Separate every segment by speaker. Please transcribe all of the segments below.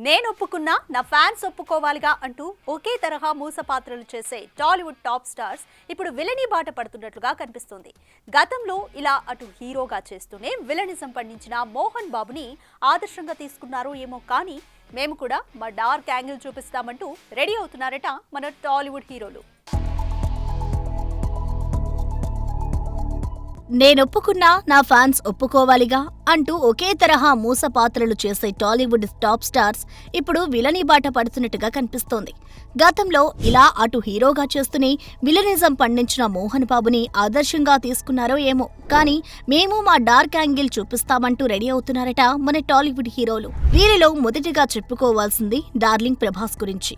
Speaker 1: నేను ఒప్పుకున్నా నా ఫ్యాన్స్ ఒప్పుకోవాలిగా అంటూ ఒకే తరహా మూస పాత్రలు చేసే టాలీవుడ్ టాప్ స్టార్స్ ఇప్పుడు విలనీ బాట పడుతున్నట్లుగా కనిపిస్తుంది. గతంలో ఇలా అటు హీరోగా చేస్తూనే విలనిజం పండించిన మోహన్ బాబుని ఆదర్శంగా తీసుకున్నారో ఏమో, కానీ మేము కూడా మా డార్క్ యాంగిల్ చూపిస్తామంటూ రెడీ అవుతున్నారట మన టాలీవుడ్ హీరోలు.
Speaker 2: నేనొప్పుకున్నా నా ఫ్యాన్స్ ఒప్పుకోవాలిగా అంటూ ఒకే తరహా మూస పాత్రలు చేసే టాలీవుడ్ టాప్ స్టార్స్ ఇప్పుడు విలనీ బాట పడుతున్నట్టుగా కనిపిస్తోంది. గతంలో ఇలా అటు హీరోగా చేస్తూనే విలనిజం పండించిన మోహన్ బాబుని ఆదర్శంగా తీసుకున్నారో ఏమో, కానీ మేము మా డార్క్ యాంగిల్ చూపిస్తామంటూ రెడీ అవుతున్నారట మన టాలీవుడ్ హీరోలు. వీరిలో మొదటిగా చెప్పుకోవాల్సింది డార్లింగ్ ప్రభాస్ గురించి.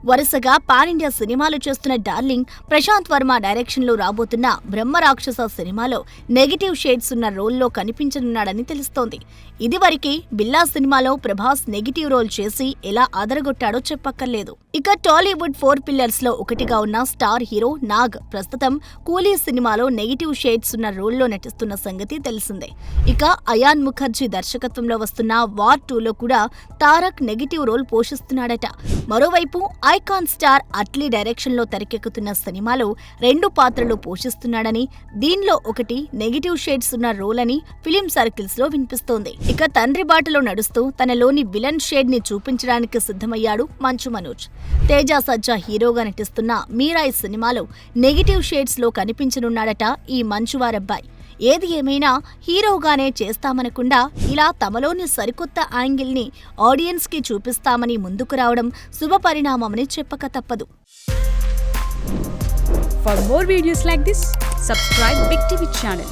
Speaker 2: వరుసగా పాన్ ఇండియా సినిమాలు చేస్తున్న డార్లింగ్ ప్రశాంత్ వర్మ డైరెక్షన్ లో రాబోతున్న బ్రహ్మరాక్షస సినిమాలో నెగిటివ్ షేడ్స్ ఉన్న రోల్లో కనిపించనున్నాడని తెలుస్తోంది. ఇదివరకే బిల్లా సినిమాలో ప్రభాస్ నెగిటివ్ రోల్ చేసి ఎలా అదరగొట్టాడో చెప్పక్కర్లేదు. ఇక టాలీవుడ్ 4 పిల్లర్స్ లో ఒకటిగా ఉన్న స్టార్ హీరో నాగ్ ప్రస్తుతం కూలీ సినిమాలో నెగిటివ్ షేడ్స్ ఉన్న రోల్లో నటిస్తున్న సంగతి తెలిసిందే. ఇక అయాన్ ముఖర్జీ దర్శకత్వంలో వస్తున్న వార్ 2లో కూడా తారక్ నెగిటివ్ రోల్ పోషిస్తున్నాడట. మరోవైపు ఐకాన్ స్టార్ అట్లీ డైరెక్షన్ లో తెరకెక్కుతున్న సినిమాలో 2 పాత్రలు పోషిస్తున్నాడని, దీనిలో ఒకటి నెగిటివ్ షేడ్స్ ఉన్న రోల్ అని ఫిలిం సర్కిల్స్ లో వినిపిస్తోంది. ఇక తండ్రి బాటలో నడుస్తూ తనలోని విలన్ షేడ్ ని చూపించడానికి సిద్ధమయ్యాడు మంచు మనోజ్. తేజ సజ్జా హీరోగా నటిస్తున్న మీరాయి సినిమాలో నెగిటివ్ షేడ్స్ లో కనిపించనున్నాడట ఈ మంచువారబ్బాయి. ఏది ఏమైనా హీరోగానే చేస్తామనకుండా ఇలా తమలోని సరికొత్త యాంగిల్ ని ఆడియన్స్ కి చూపిస్తామని ముందుకు రావడం శుభపరిణామమని చెప్పక తప్పదు.
Speaker 3: For more videos like this, subscribe Big TV channel.